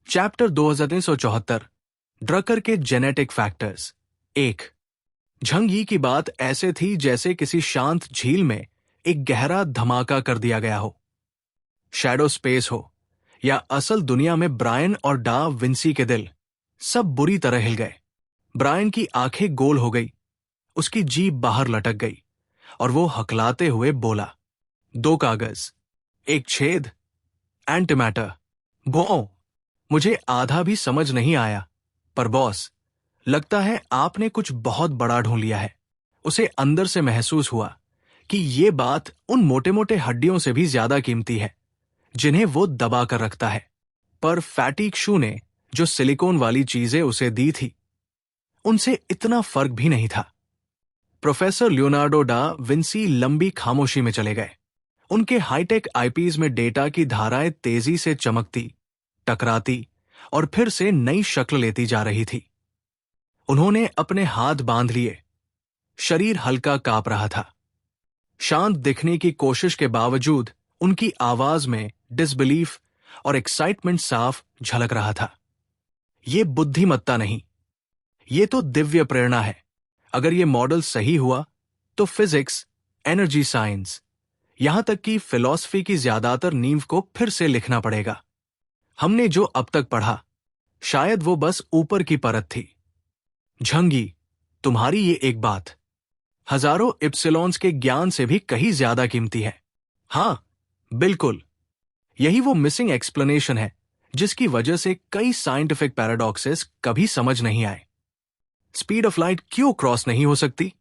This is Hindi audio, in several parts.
चैप्टर 2374 ड्रकर के जेनेटिक फैक्टर्स। 1। झंग यी की बात ऐसे थी जैसे किसी शांत झील में एक गहरा धमाका कर दिया गया हो। शैडो स्पेस हो या असल दुनिया में ब्रायन और डा विंसी के दिल सब बुरी तरह हिल गए। ब्रायन की आंखें गोल हो गई, उसकी जीभ बाहर लटक गई और वो हकलाते हुए बोला, 2 कागज, 1 छेद, एंटीमैटर। बो, मुझे आधा भी समझ नहीं आया, पर बॉस, लगता है आपने कुछ बहुत बड़ा ढूंढ लिया है। उसे अंदर से महसूस हुआ कि ये बात उन मोटे मोटे हड्डियों से भी ज्यादा कीमती है जिन्हें वो दबा कर रखता है। पर फैटिक शू ने जो सिलिकॉन वाली चीजें उसे दी थी, उनसे इतना फर्क भी नहीं था। प्रोफेसर लियोनार्डो डा विंसी लंबी खामोशी में चले गए। उनके हाईटेक आईपीज में डेटा की धाराएं तेजी से चमकती, टकराती और फिर से नई शक्ल लेती जा रही थी। उन्होंने अपने हाथ बांध लिए, शरीर हल्का कांप रहा था। शांत दिखने की कोशिश के बावजूद उनकी आवाज में डिसबिलीफ और एक्साइटमेंट साफ झलक रहा था। ये बुद्धिमत्ता नहीं, ये तो दिव्य प्रेरणा है। अगर ये मॉडल सही हुआ तो फिजिक्स, एनर्जी साइंस, यहां तक कि फिलॉसफी की ज्यादातर नींव को फिर से लिखना पड़ेगा। हमने जो अब तक पढ़ा, शायद वो बस ऊपर की परत थी। झंग यी, तुम्हारी ये एक बात हजारों इप्सिलॉन्स के ज्ञान से भी कहीं ज्यादा कीमती है। हां, बिल्कुल, यही वो मिसिंग एक्सप्लेनेशन है जिसकी वजह से कई साइंटिफिक पैराडॉक्सेस कभी समझ नहीं आए। स्पीड ऑफ लाइट क्यों क्रॉस नहीं हो सकती?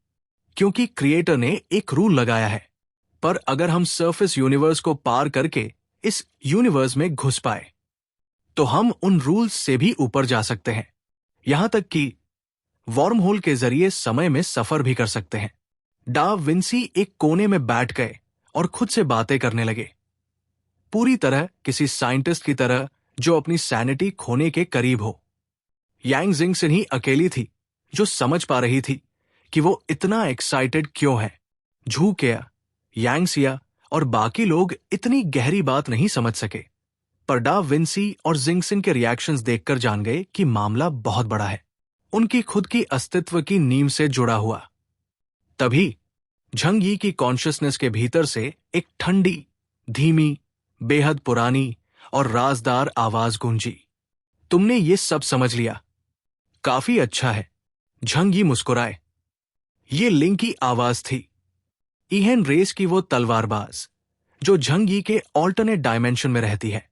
क्योंकि क्रिएटर ने एक रूल लगाया है। पर अगर हम सरफेस यूनिवर्स को पार करके इस यूनिवर्स में घुस पाए तो हम उन रूल्स से भी ऊपर जा सकते हैं। यहां तक कि वॉर्म होल के जरिए समय में सफर भी कर सकते हैं। डा विंसी एक कोने में बैठ गए और खुद से बातें करने लगे, पूरी तरह किसी साइंटिस्ट की तरह जो अपनी सैनिटी खोने के करीब हो। यांग जिंगसन ही अकेली थी जो समझ पा रही थी कि वो इतना एक्साइटेड क्यों है। झू केया, यांगसिया और बाकी लोग इतनी गहरी बात नहीं समझ सके, पर डा विंसी और जिंगसन के रिएक्शंस देखकर जान गए कि मामला बहुत बड़ा है, उनकी खुद की अस्तित्व की नींव से जुड़ा हुआ। तभी झंग यी की कॉन्शियसनेस के भीतर से एक ठंडी, धीमी, बेहद पुरानी और राजदार आवाज गूंजी, तुमने ये सब समझ लिया, काफी अच्छा है। झंग यी मुस्कुराए। ये लिंग की आवाज थी, इहेन रेस की वो तलवारबाज जो झंग यी के ऑल्टरनेट डायमेंशन में रहती है।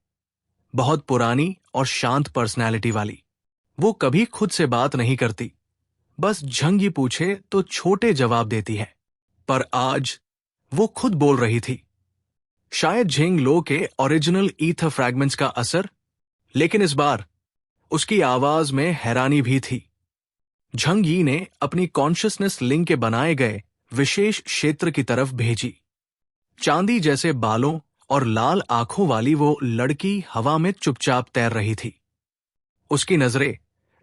बहुत पुरानी और शांत पर्सनैलिटी वाली। वो कभी खुद से बात नहीं करती, बस झंग यी पूछे तो छोटे जवाब देती है। पर आज वो खुद बोल रही थी। शायद झेंग लो के ओरिजिनल ईथर फ्रैगमेंट्स का असर, लेकिन इस बार उसकी आवाज में हैरानी भी थी। झंग यी ने अपनी कॉन्शियसनेस लिंग के बनाए गए विशेष क्षेत्र की तरफ भेजी। चांदी जैसे बालों और लाल आंखों वाली वो लड़की हवा में चुपचाप तैर रही थी। उसकी नजरें,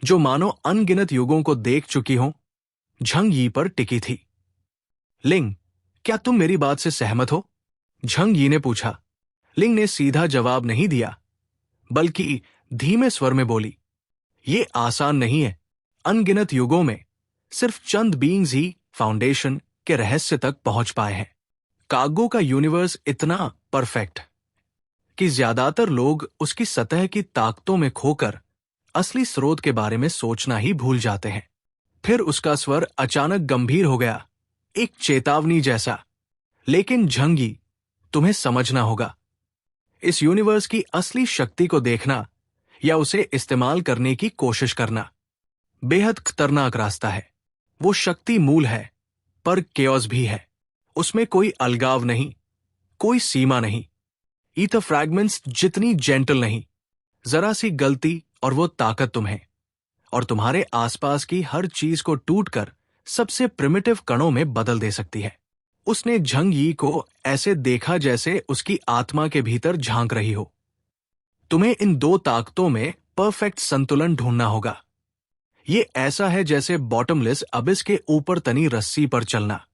जो मानो अनगिनत युगों को देख चुकी हों, झंग यी पर टिकी थी। लिंग, क्या तुम मेरी बात से सहमत हो? झंग यी ने पूछा। लिंग ने सीधा जवाब नहीं दिया, बल्कि धीमे स्वर में बोली, ये आसान नहीं है। अनगिनत युगों में सिर्फ चंद बीइंग्स ही फाउंडेशन के रहस्य तक पहुंच पाए हैं। कागो का यूनिवर्स इतना परफेक्ट कि ज्यादातर लोग उसकी सतह की ताकतों में खोकर असली स्रोत के बारे में सोचना ही भूल जाते हैं। फिर उसका स्वर अचानक गंभीर हो गया, एक चेतावनी जैसा। लेकिन झंग यी, तुम्हें समझना होगा, इस यूनिवर्स की असली शक्ति को देखना या उसे इस्तेमाल करने की कोशिश करना बेहद खतरनाक रास्ता है। वो शक्ति मूल है, पर केओस भी है। उसमें कोई अलगाव नहीं, कोई सीमा नहीं। ईथर फ्रैगमेंट्स जितनी जेंटल नहीं, जरा सी गलती और वो ताकत तुम्हें और तुम्हारे आसपास की हर चीज को टूटकर सबसे प्रिमिटिव कणों में बदल दे सकती है। उसने झंग यी को ऐसे देखा जैसे उसकी आत्मा के भीतर झांक रही हो। तुम्हें इन 2 ताकतों में परफेक्ट संतुलन ढूंढना होगा। ये ऐसा है जैसे बॉटमलेस अबिस के ऊपर तनी रस्सी पर चलना।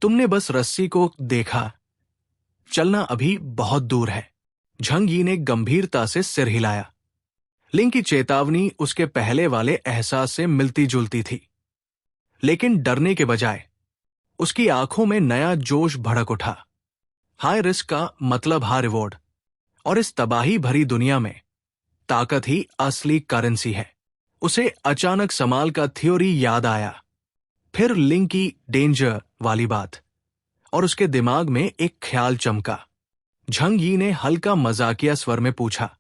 तुमने बस रस्सी को देखा, चलना अभी बहुत दूर है। झंग यी ने गंभीरता से सिर हिलाया। लिंग की चेतावनी उसके पहले वाले एहसास से मिलती जुलती थी, लेकिन डरने के बजाय उसकी आंखों में नया जोश भड़क उठा। हाई रिस्क का मतलब हाई रिवॉर्ड, और इस तबाही भरी दुनिया में ताकत ही असली करेंसी है। उसे अचानक समाल का थ्योरी याद आया, फिर लिंग की डेंजर वाली बात, और उसके दिमाग में एक ख्याल चमका। झंग यी ने हल्का मजाकिया स्वर में पूछा,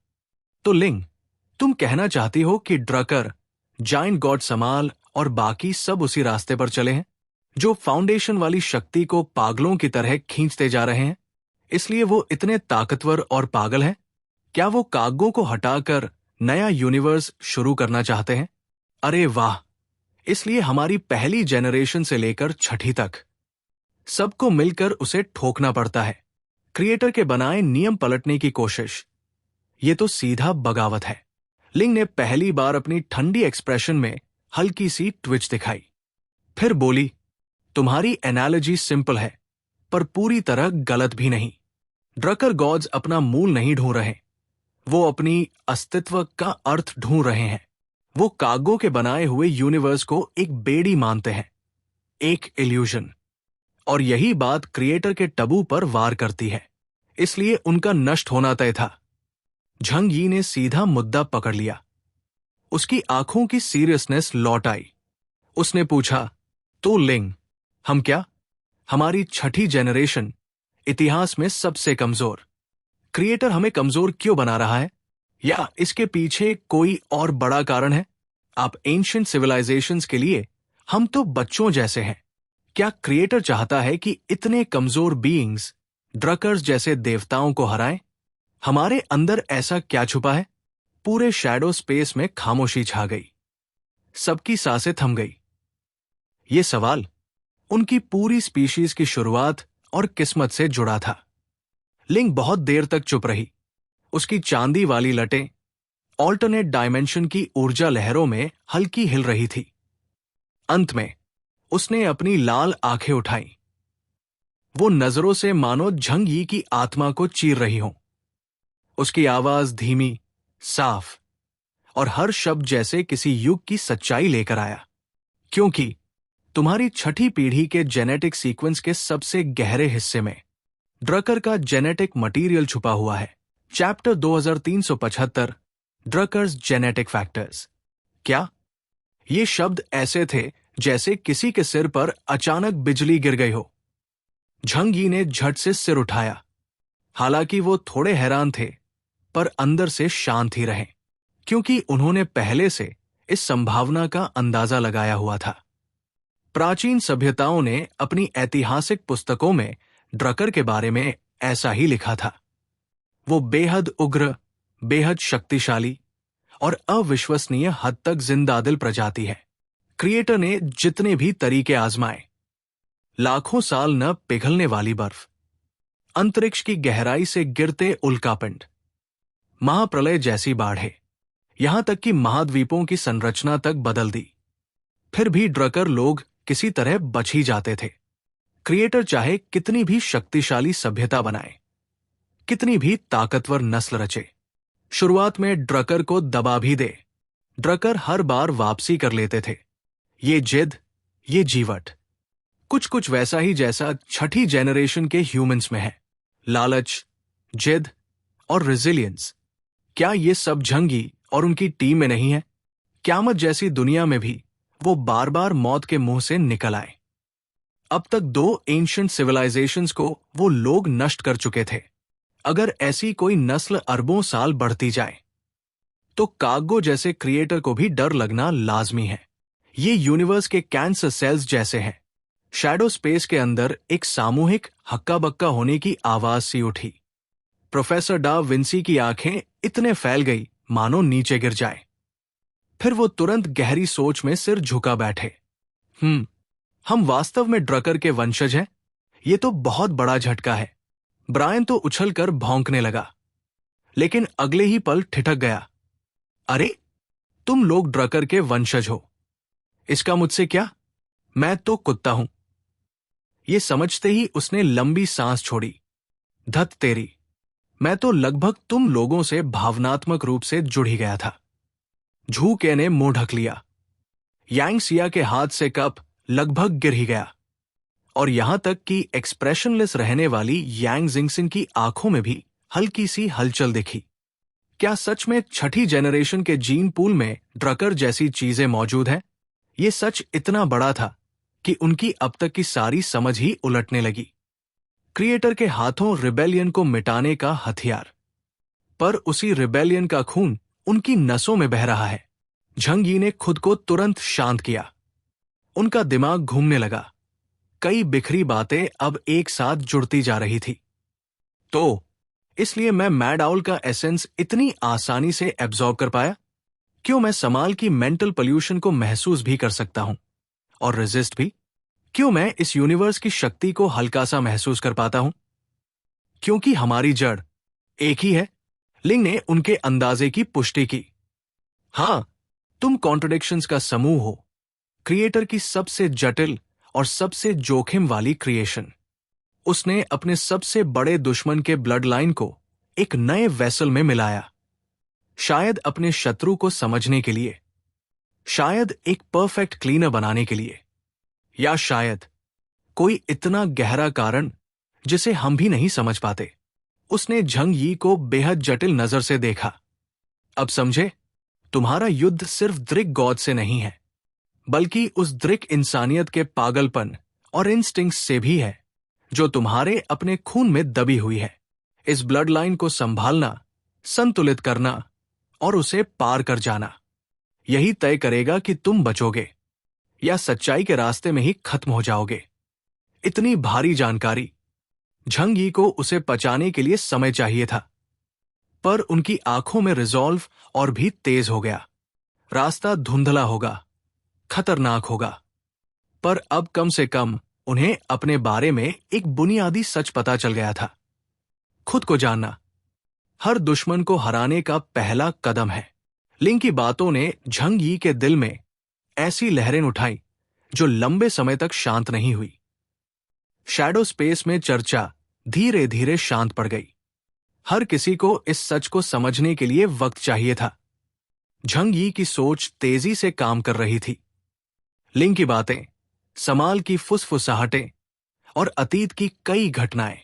तो लिंग, तुम कहना चाहती हो कि ड्रकर, जाइंट गॉड समाल और बाकी सब उसी रास्ते पर चले हैं, जो फाउंडेशन वाली शक्ति को पागलों की तरह खींचते जा रहे हैं, इसलिए वो इतने ताकतवर और पागल हैं? क्या वो कागों को हटाकर नया यूनिवर्स शुरू करना चाहते हैं? अरे वाह! इसलिए हमारी पहली जेनरेशन से लेकर छठी तक सबको मिलकर उसे ठोकना पड़ता है। क्रिएटर के बनाए नियम पलटने की कोशिश, ये तो सीधा बगावत है। लिंग ने पहली बार अपनी ठंडी एक्सप्रेशन में हल्की सी ट्विच दिखाई, फिर बोली, तुम्हारी एनालॉजी सिंपल है, पर पूरी तरह गलत भी नहीं। ड्रकर गॉड्स अपना मूल नहीं ढूंढ रहे, वो अपनी अस्तित्व का अर्थ ढूंढ रहे हैं। वो कागों के बनाए हुए यूनिवर्स को एक बेड़ी मानते हैं, एक इल्यूजन, और यही बात क्रिएटर के टबू पर वार करती है, इसलिए उनका नष्ट होना तय था। झंग यी ने सीधा मुद्दा पकड़ लिया। उसकी आंखों की सीरियसनेस लौट आई। उसने पूछा, तो लिंग, हम क्या? हमारी छठी जेनरेशन, इतिहास में सबसे कमजोर। क्रिएटर हमें कमजोर क्यों बना रहा है? या इसके पीछे कोई और बड़ा कारण है? आप एंशिएंट सिविलाइजेशंस के लिए हम तो बच्चों जैसे हैं। क्या क्रिएटर चाहता है कि इतने कमजोर बीइंग्स ड्रकर्स जैसे देवताओं को हराएं? हमारे अंदर ऐसा क्या छुपा है? पूरे शैडो स्पेस में खामोशी छा गई। सबकी सांसें थम गई। ये सवाल उनकी पूरी स्पीशीज की शुरुआत और किस्मत से जुड़ा था। लिंग बहुत देर तक चुप रही। उसकी चांदी वाली लटें ऑल्टरनेट डायमेंशन की ऊर्जा लहरों में हल्की हिल रही थी। अंत में उसने अपनी लाल आंखें उठाई। वो नजरों से मानो झंग यी की आत्मा को चीर रही हो। उसकी आवाज धीमी, साफ, और हर शब्द जैसे किसी युग की सच्चाई लेकर आया। क्योंकि तुम्हारी छठी पीढ़ी के जेनेटिक सीक्वेंस के सबसे गहरे हिस्से में ड्रकर का जेनेटिक मटेरियल छुपा हुआ है। चैप्टर 2375, ड्रकर्स जेनेटिक फैक्टर्स। क्या? ये शब्द ऐसे थे जैसे किसी के सिर पर अचानक बिजली गिर गई हो। झंग यी ने झट से सिर उठाया। हालांकि वो थोड़े हैरान थे, पर अंदर से शांत ही रहे, क्योंकि उन्होंने पहले से इस संभावना का अंदाजा लगाया हुआ था। प्राचीन सभ्यताओं ने अपनी ऐतिहासिक पुस्तकों में ड्रकर के बारे में ऐसा ही लिखा था। वो बेहद उग्र, बेहद शक्तिशाली और अविश्वसनीय हद तक जिंदादिल प्रजाति है। क्रिएटर ने जितने भी तरीके आजमाए, लाखों साल न पिघलने वाली बर्फ, अंतरिक्ष की गहराई से गिरते उल्कापिंड, महाप्रलय जैसी बाढ़ें, यहां तक कि महाद्वीपों की संरचना तक बदल दी, फिर भी ड्रकर लोग किसी तरह बच ही जाते थे। क्रिएटर चाहे कितनी भी शक्तिशाली सभ्यता बनाए, कितनी भी ताकतवर नस्ल रचे, शुरुआत में ड्रकर को दबा भी दे, ड्रकर हर बार वापसी कर लेते थे। ये जिद, ये जीवट, कुछ कुछ वैसा ही जैसा छठी जेनरेशन के ह्यूमंस में है। लालच, जिद और रेजिलियंस। क्या ये सब झंग यी और उनकी टीम में नहीं है? क़यामत जैसी दुनिया में भी वो बार बार मौत के मुंह से निकल आए। अब तक 2 एंशिएंट सिविलाइजेशंस को वो लोग नष्ट कर चुके थे। अगर ऐसी कोई नस्ल अरबों साल बढ़ती जाए, तो कागो जैसे क्रिएटर को भी डर लगना लाजमी है। ये यूनिवर्स के कैंसर सेल्स जैसे हैं। शैडो स्पेस के अंदर एक सामूहिक हक्का बक्का होने की आवाज सी उठी। प्रोफेसर डा विंसी की आंखें इतने फैल गई मानो नीचे गिर जाए। फिर वो तुरंत गहरी सोच में सिर झुका बैठे। हम वास्तव में ड्रकर के वंशज हैं? ये तो बहुत बड़ा झटका है। ब्रायन तो उछलकर भौंकने लगा, लेकिन अगले ही पल ठिठक गया। अरे, तुम लोग ड्रकर के वंशज हो, इसका मुझसे क्या? मैं तो कुत्ता हूं। ये समझते ही उसने लंबी सांस छोड़ी। धत तेरी, मैं तो लगभग तुम लोगों से भावनात्मक रूप से जुड़ ही गया था। झूके ने मुंह ढक लिया। यांगसिया के हाथ से कप लगभग गिर ही गया और यहां तक कि एक्सप्रेशनलेस रहने वाली यांग जिंगसिन की आंखों में भी हल्की सी हलचल दिखी। क्या सच में छठी जेनरेशन के जीन पूल में ड्रकर जैसी चीजें मौजूद हैं? ये सच इतना बड़ा था कि उनकी अब तक की सारी समझ ही उलटने लगी। क्रिएटर के हाथों रिबेलियन को मिटाने का हथियार, पर उसी रिबेलियन का खून उनकी नसों में बह रहा है। झंग यी ने खुद को तुरंत शांत किया। उनका दिमाग घूमने लगा। कई बिखरी बातें अब एक साथ जुड़ती जा रही थी। तो इसलिए मैं मैड आउल का एसेंस इतनी आसानी से एब्जॉर्ब कर पाया? क्यों मैं समाल की मेंटल पोल्यूशन को महसूस भी कर सकता हूं और रेजिस्ट भी? क्यों मैं इस यूनिवर्स की शक्ति को हल्का सा महसूस कर पाता हूं? क्योंकि हमारी जड़ एक ही है। लिंग ने उनके अंदाजे की पुष्टि की। हां, तुम कॉन्ट्रडिक्शंस का समूह हो, क्रिएटर की सबसे जटिल और सबसे जोखिम वाली क्रिएशन। उसने अपने सबसे बड़े दुश्मन के ब्लड लाइन को एक नए वेसल में मिलाया, शायद अपने शत्रु को समझने के लिए, शायद एक परफेक्ट क्लीनर बनाने के लिए, या शायद कोई इतना गहरा कारण जिसे हम भी नहीं समझ पाते। उसने झंग यी को बेहद जटिल नजर से देखा। अब समझे, तुम्हारा युद्ध सिर्फ दृक गॉड से नहीं है, बल्कि उस दृक इंसानियत के पागलपन और इंस्टिंक्ट्स से भी है जो तुम्हारे अपने खून में दबी हुई है। इस ब्लड लाइन को संभालना, संतुलित करना और उसे पार कर जाना, यही तय करेगा कि तुम बचोगे या सच्चाई के रास्ते में ही खत्म हो जाओगे। इतनी भारी जानकारी, झंग यी को उसे पचाने के लिए समय चाहिए था, पर उनकी आंखों में रिजॉल्व और भी तेज हो गया। रास्ता धुंधला होगा, खतरनाक होगा, पर अब कम से कम उन्हें अपने बारे में एक बुनियादी सच पता चल गया था। खुद को जानना हर दुश्मन को हराने का पहला कदम है। लिंग की बातों ने झंग यी के दिल में ऐसी लहरें उठाई जो लंबे समय तक शांत नहीं हुई। शैडो स्पेस में चर्चा धीरे धीरे शांत पड़ गई। हर किसी को इस सच को समझने के लिए वक्त चाहिए था। झंग यी की सोच तेजी से काम कर रही थी। लिंग की बातें, समाल की फुसफुसाहटें और अतीत की कई घटनाएं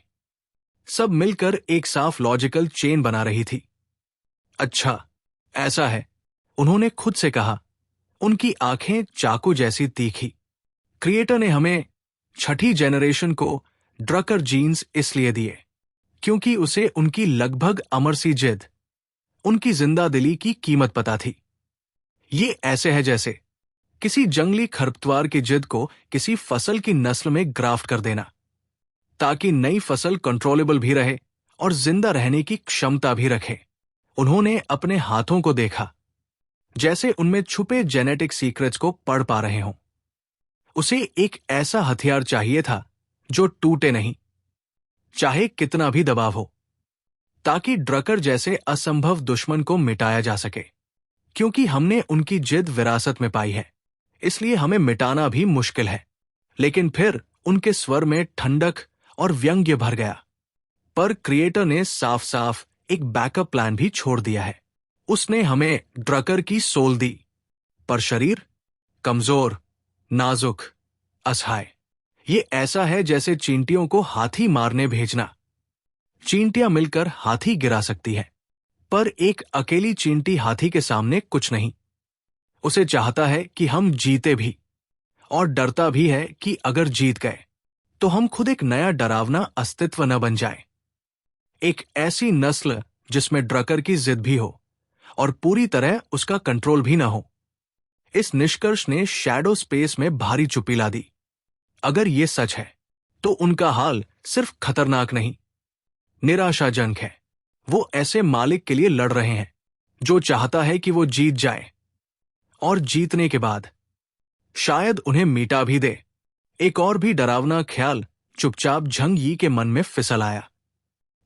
सब मिलकर एक साफ लॉजिकल चेन बना रही थी। अच्छा, ऐसा है, उन्होंने खुद से कहा, उनकी आंखें चाकू जैसी तीखी। क्रिएटर ने हमें छठी जेनरेशन को ड्रकर जीन्स इसलिए दिए क्योंकि उसे उनकी लगभग अमर सी जिद, उनकी जिंदा दिली की कीमत पता थी। ये ऐसे है जैसे किसी जंगली खरपतवार की जिद को किसी फसल की नस्ल में ग्राफ्ट कर देना, ताकि नई फसल कंट्रोलेबल भी रहे और जिंदा रहने की क्षमता भी रखे। उन्होंने अपने हाथों को देखा, जैसे उनमें छुपे जेनेटिक सीक्रेट्स को पढ़ पा रहे हों। उसे एक ऐसा हथियार चाहिए था जो टूटे नहीं, चाहे कितना भी दबाव हो, ताकि ड्रकर जैसे असंभव दुश्मन को मिटाया जा सके। क्योंकि हमने उनकी जिद विरासत में पाई है, इसलिए हमें मिटाना भी मुश्किल है। लेकिन फिर उनके स्वर में ठंडक और व्यंग्य भर गया। पर क्रिएटर ने साफ साफ एक बैकअप प्लान भी छोड़ दिया है। उसने हमें ड्रकर की सोल दी, पर शरीर कमजोर, नाजुक, असहाय। ये ऐसा है जैसे चींटियों को हाथी मारने भेजना। चींटियां मिलकर हाथी गिरा सकती है, पर एक अकेली चींटी हाथी के सामने कुछ नहीं। उसे चाहता है कि हम जीते भी, और डरता भी है कि अगर जीत गए तो हम खुद एक नया डरावना अस्तित्व न बन जाए। एक ऐसी नस्ल जिसमें ड्रकर की जिद भी हो और पूरी तरह उसका कंट्रोल भी न हो। इस निष्कर्ष ने शैडो स्पेस में भारी चुप्पी ला दी। अगर ये सच है तो उनका हाल सिर्फ खतरनाक नहीं, निराशाजनक है। वो ऐसे मालिक के लिए लड़ रहे हैं जो चाहता है कि वो जीत जाए, और जीतने के बाद शायद उन्हें मिटा भी दे। एक और भी डरावना ख्याल चुपचाप झंग यी के मन में फिसल आया।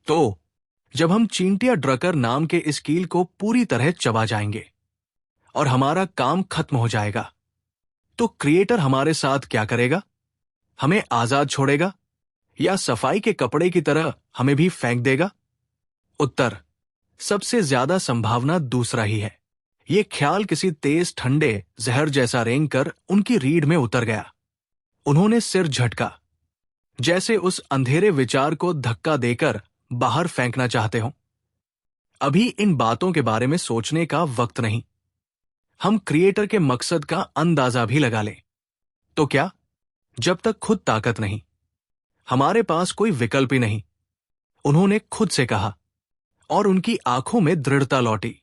तो जब हम चींटिया ड्रकर नाम के इस कील को पूरी तरह चबा जाएंगे और हमारा काम खत्म हो जाएगा, तो क्रिएटर हमारे साथ क्या करेगा? हमें आजाद छोड़ेगा या सफाई के कपड़े की तरह हमें भी फेंक देगा? उत्तर, सबसे ज्यादा संभावना दूसरा ही है। ये ख्याल किसी तेज ठंडे जहर जैसा रेंग कर उनकी रीढ़ में उतर गया। उन्होंने सिर झटका, जैसे उस अंधेरे विचार को धक्का देकर बाहर फेंकना चाहते हो। अभी इन बातों के बारे में सोचने का वक्त नहीं। हम क्रिएटर के मकसद का अंदाजा भी लगा लें तो क्या, जब तक खुद ताकत नहीं, हमारे पास कोई विकल्प ही नहीं, उन्होंने खुद से कहा, और उनकी आंखों में दृढ़ता लौटी।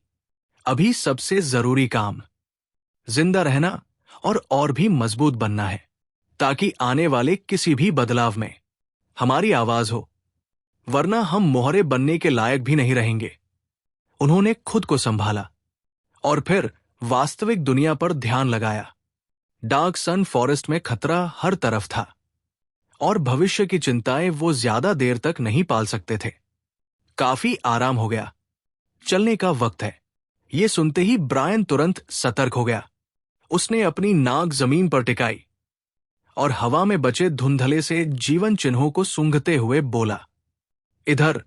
अभी सबसे जरूरी काम जिंदा रहना और भी मजबूत बनना है, ताकि आने वाले किसी भी बदलाव में हमारी आवाज हो, वरना हम मोहरे बनने के लायक भी नहीं रहेंगे। उन्होंने खुद को संभाला और फिर वास्तविक दुनिया पर ध्यान लगाया। डार्क सन फॉरेस्ट में खतरा हर तरफ था और भविष्य की चिंताएं वो ज्यादा देर तक नहीं पाल सकते थे। काफी आराम हो गया, चलने का वक्त है। ये सुनते ही ब्रायन तुरंत सतर्क हो गया। उसने अपनी नाक जमीन पर टिकाई और हवा में बचे धुंधले से जीवन चिन्हों को सूंघते हुए बोला, इधर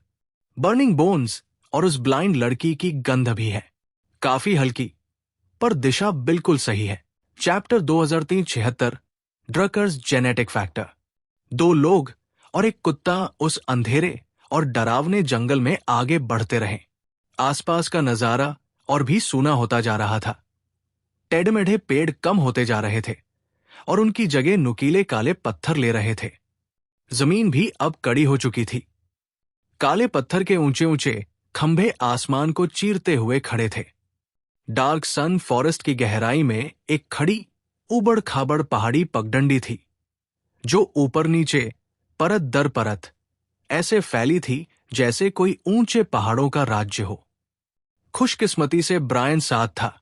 बर्निंग बोन्स और उस ब्लाइंड लड़की की गंध भी है, काफी हल्की, पर दिशा बिल्कुल सही है। Chapter 2376 ड्रकर्स genetic factor. 2 लोग और एक कुत्ता उस अंधेरे और डरावने जंगल में आगे बढ़ते रहे। आसपास का नजारा और भी सूना होता जा रहा था। टेढ़मेढ़े पेड़ कम होते जा रहे थे और उनकी जगह नुकीले काले पत्थर ले रहे थे। जमीन भी अब कड़ी हो चुकी थी। काले पत्थर के ऊंचे ऊंचे खंभे आसमान को चीरते हुए खड़े थे। डार्क सन फॉरेस्ट की गहराई में एक खड़ी उबड़ खाबड़ पहाड़ी पगडंडी थी, जो ऊपर नीचे परत दर परत ऐसे फैली थी जैसे कोई ऊंचे पहाड़ों का राज्य हो। खुशकिस्मती से ब्रायन साथ था,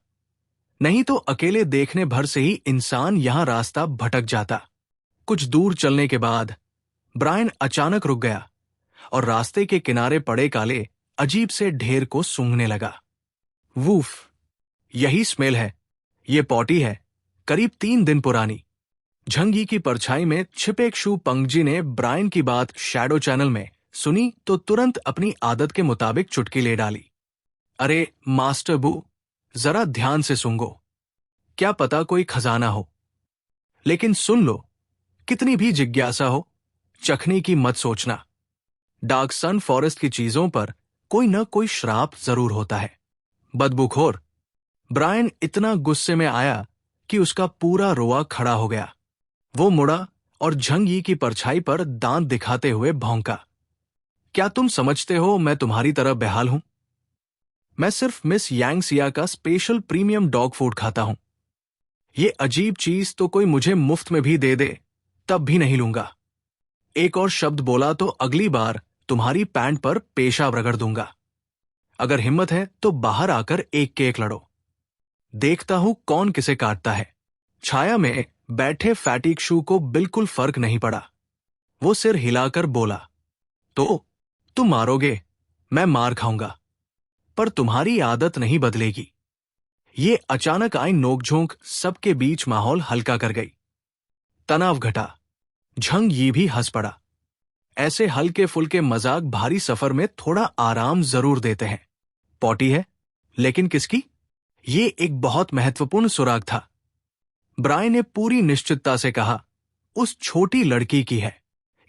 नहीं तो अकेले देखने भर से ही इंसान यहां रास्ता भटक जाता। कुछ दूर चलने के बाद ब्रायन अचानक रुक गया और रास्ते के किनारे पड़े काले अजीब से ढेर को सूंघने लगा। वूफ, यही स्मेल है। ये पॉटी है, करीब 3 दिन पुरानी। झंगी की परछाई में छिपे क्षु पंगजी ने ब्रायन की बात शैडो चैनल में सुनी तो तुरंत अपनी आदत के मुताबिक चुटकी ले डाली। अरे मास्टर बू, जरा ध्यान से सूंघो, क्या पता कोई खजाना हो। लेकिन सुन लो, कितनी भी जिज्ञासा हो, चखने की मत सोचना। डार्क सन फॉरेस्ट की चीजों पर कोई न कोई श्राप जरूर होता है। बदबूखोर। ब्रायन इतना गुस्से में आया कि उसका पूरा रोआ खड़ा हो गया। वो मुड़ा और झंगी की परछाई पर दांत दिखाते हुए भौंका, क्या तुम समझते हो मैं तुम्हारी तरह बेहाल हूं? मैं सिर्फ मिस यांगसिया का स्पेशल प्रीमियम डॉग फूड खाता हूं। ये अजीब चीज तो कोई मुझे मुफ्त में भी दे दे, तब भी नहीं लूंगा। एक और शब्द बोला तो अगली बार तुम्हारी पैंट पर पेशाब रगड़ दूंगा। अगर हिम्मत है तो बाहर आकर एक के एक लड़ो। देखता हूं कौन किसे काटता है। छाया में बैठे फैटिक शू को बिल्कुल फर्क नहीं पड़ा। वो सिर हिलाकर बोला, तो तुम मारोगे, मैं मार खाऊंगा, पर तुम्हारी आदत नहीं बदलेगी। ये अचानक आई नोकझोंक सबके बीच माहौल हल्का कर गई। तनाव घटा। झंग ये भी हंस पड़ा। ऐसे हल्के फुल्के मजाक भारी सफर में थोड़ा आराम जरूर देते हैं। पॉटी है, लेकिन किसकी? ये एक बहुत महत्वपूर्ण सुराग था। ब्रायन ने पूरी निश्चितता से कहा, उस छोटी लड़की की है।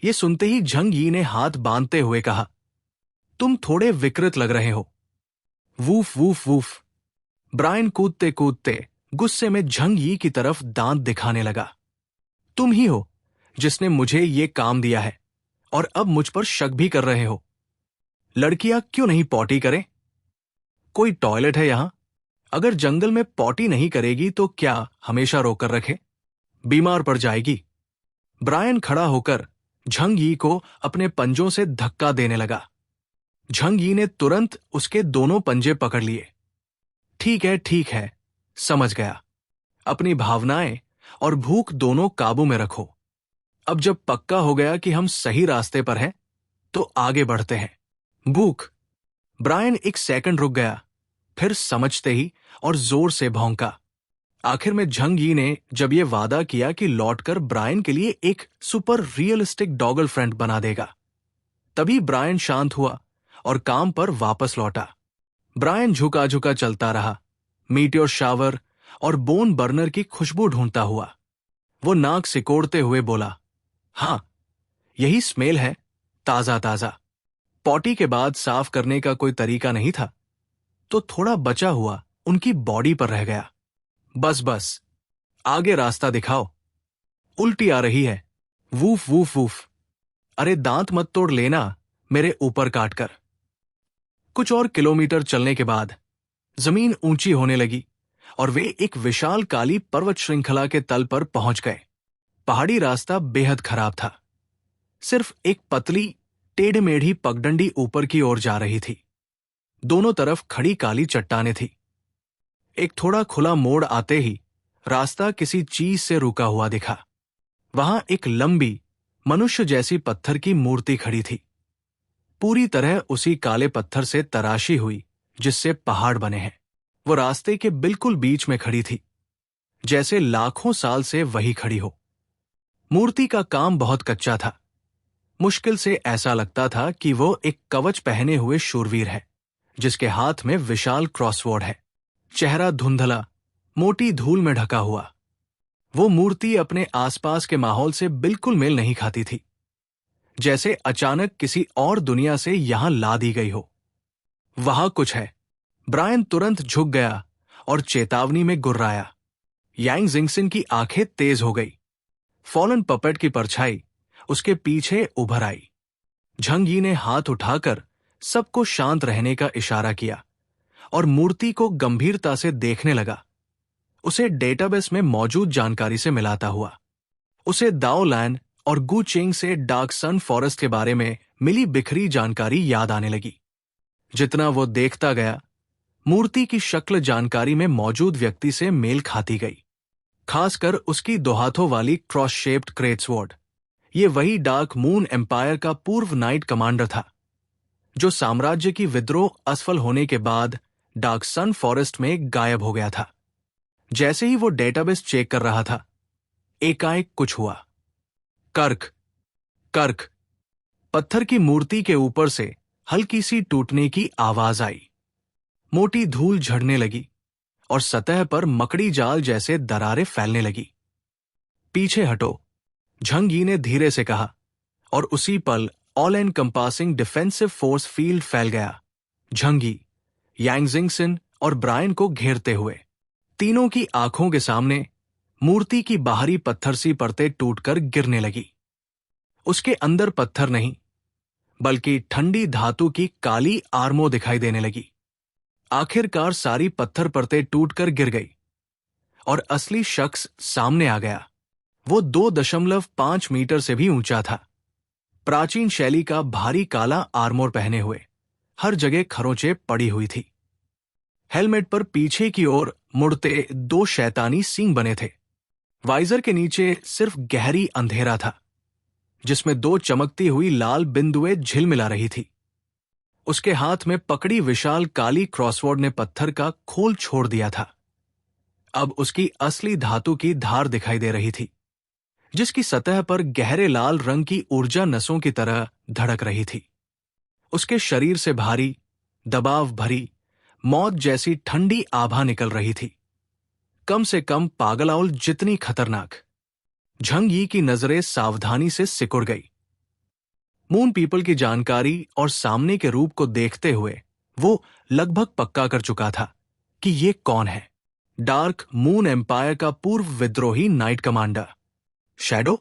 ये सुनते ही झंग यी ने हाथ बांधते हुए कहा, तुम थोड़े विकृत लग रहे हो। Woof woof woof. ब्रायन कूदते कूदते गुस्से में झंग यी की तरफ दांत दिखाने लगा। तुम ही हो जिसने मुझे ये काम दिया है और अब मुझ पर शक भी कर रहे हो। लड़कियां क्यों नहीं पॉटी करें? कोई टॉयलेट है यहां? अगर जंगल में पॉटी नहीं करेगी तो क्या हमेशा रोकर रखे? बीमार पड़ जाएगी। ब्रायन खड़ा होकर झंग यी को अपने पंजों से धक्का देने लगा। झंग यी ने तुरंत उसके दोनों पंजे पकड़ लिए। ठीक है, समझ गया। अपनी भावनाएं और भूख दोनों काबू में रखो। अब जब पक्का हो गया कि हम सही रास्ते पर हैं, तो आगे बढ़ते हैं। भूख। ब्रायन एक सेकंड रुक गया, फिर समझते ही और जोर से भौंका। आखिर में झंग यी ने जब ये वादा किया कि लौटकर ब्रायन के लिए एक सुपर रियलिस्टिक डॉगल फ्रेंड बना देगा, तभी ब्रायन शांत हुआ और काम पर वापस लौटा। ब्रायन झुका झुका चलता रहा, मीटियोर शावर और बोन बर्नर की खुशबू ढूंढता हुआ। वो नाक सिकोड़ते हुए बोला, हाँ, यही स्मेल है, ताजा ताजा। पॉटी के बाद साफ करने का कोई तरीका नहीं था, तो थोड़ा बचा हुआ उनकी बॉडी पर रह गया। बस बस, आगे रास्ता दिखाओ। उल्टी आ रही है। Woof woof woof. अरे दांत मत तोड़ लेना मेरे ऊपर काटकर। कुछ और किलोमीटर चलने के बाद जमीन ऊंची होने लगी और वे एक विशाल काली पर्वत श्रृंखला के तल पर पहुंच गए। पहाड़ी रास्ता बेहद खराब था। सिर्फ एक पतली टेढ़ मेढ़ी पगडंडी ऊपर की ओर जा रही थी। दोनों तरफ खड़ी काली चट्टानें थी। एक थोड़ा खुला मोड़ आते ही रास्ता किसी चीज से रुका हुआ दिखा। वहां एक लंबी मनुष्य जैसी पत्थर की मूर्ति खड़ी थी, पूरी तरह उसी काले पत्थर से तराशी हुई जिससे पहाड़ बने हैं। वो रास्ते के बिल्कुल बीच में खड़ी थी, जैसे लाखों साल से वही खड़ी हो। मूर्ति का काम बहुत कच्चा था। मुश्किल से ऐसा लगता था कि वो एक कवच पहने हुए शूरवीर है, जिसके हाथ में विशाल क्रॉसवॉर्ड है। चेहरा धुंधला, मोटी धूल में ढका हुआ। वो मूर्ति अपने आसपास के माहौल से बिल्कुल मेल नहीं खाती थी, जैसे अचानक किसी और दुनिया से यहां ला दी गई हो। वहां कुछ है। ब्रायन तुरंत झुक गया और चेतावनी में गुर्राया। यांग जिंगसन की आंखें तेज हो गई। फॉलन पपेट की परछाई उसके पीछे उभर आई। झंग यी ने हाथ उठाकर सबको शांत रहने का इशारा किया और मूर्ति को गंभीरता से देखने लगा, उसे डेटाबेस में मौजूद जानकारी से मिलाता हुआ। उसे दाओ लैन और गु चेंग से डार्क सन फॉरेस्ट के बारे में मिली बिखरी जानकारी याद आने लगी। जितना वो देखता गया, मूर्ति की शक्ल जानकारी में मौजूद व्यक्ति से मेल खाती गई, खासकर उसकी दो हाथों वाली क्रॉस शेप्ड क्रेट्सवॉर्ड। ये वही डार्क मून एम्पायर का पूर्व नाइट कमांडर था, जो साम्राज्य की विद्रोह असफल होने के बाद डार्क सन फॉरेस्ट में गायब हो गया था। जैसे ही वो डेटाबेस चेक कर रहा था, एकाएक कुछ हुआ। कर्क कर्क। पत्थर की मूर्ति के ऊपर से हल्की सी टूटने की आवाज आई। मोटी धूल झड़ने लगी और सतह पर मकड़ी जाल जैसे दरारें फैलने लगी। पीछे हटो, झंग यी ने धीरे से कहा, और उसी पल ऑल एनकंपासिंग डिफेंसिव फोर्स फील्ड फैल गया, झंग यी, यांग जिंगसन और ब्रायन को घेरते हुए। तीनों की आंखों के सामने मूर्ति की बाहरी पत्थर सी परतें टूटकर गिरने लगी। उसके अंदर पत्थर नहीं, बल्कि ठंडी धातु की काली आर्मो दिखाई देने लगी। आखिरकार सारी पत्थर परतें टूटकर गिर गई और असली शख्स सामने आ गया। वो 2.5 मीटर से भी ऊंचा था। प्राचीन शैली का भारी काला आर्मोर पहने हुए, हर जगह खरोंचे पड़ी हुई थी। हेलमेट पर पीछे की ओर मुड़ते 2 शैतानी सींग बने थे। वाइजर के नीचे सिर्फ गहरी अंधेरा था, जिसमें 2 चमकती हुई लाल बिंदुएं झिलमिला रही थी। उसके हाथ में पकड़ी विशाल काली क्रॉसवॉर्ड ने पत्थर का खोल छोड़ दिया था। अब उसकी असली धातु की धार दिखाई दे रही थी, जिसकी सतह पर गहरे लाल रंग की ऊर्जा नसों की तरह धड़क रही थी। उसके शरीर से भारी, दबाव भरी, मौत जैसी ठंडी आभा निकल रही थी, कम से कम पागलाउल जितनी खतरनाक। झंग यी की नजरें सावधानी से सिकुड़ गई। मून पीपल की जानकारी और सामने के रूप को देखते हुए वो लगभग पक्का कर चुका था कि ये कौन है। डार्क मून एम्पायर का पूर्व विद्रोही नाइट कमांडर शैडो।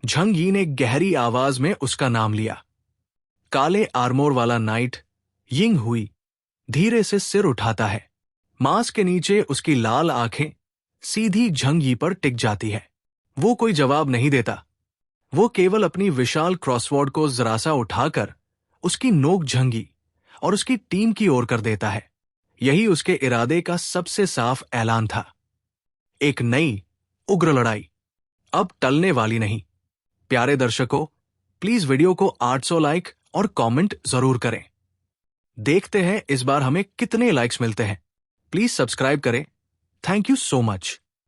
झंग यी ने गहरी आवाज में उसका नाम लिया। काले आर्मोर वाला नाइट यिंग हुई धीरे से सिर उठाता है। मास्क के नीचे उसकी लाल आंखें सीधी झंग यी पर टिक जाती है। वो कोई जवाब नहीं देता। वो केवल अपनी विशाल क्रॉसवॉर्ड को जरा सा उठाकर उसकी नोक झंग यी और उसकी टीम की ओर कर देता है। यही उसके इरादे का सबसे साफ ऐलान था। एक नई उग्र लड़ाई, अब टलने वाली नहीं। प्यारे दर्शकों, प्लीज वीडियो को 800 लाइक और कमेंट जरूर करें। देखते हैं इस बार हमें कितने लाइक्स मिलते हैं। प्लीज सब्सक्राइब करें। Thank you so much.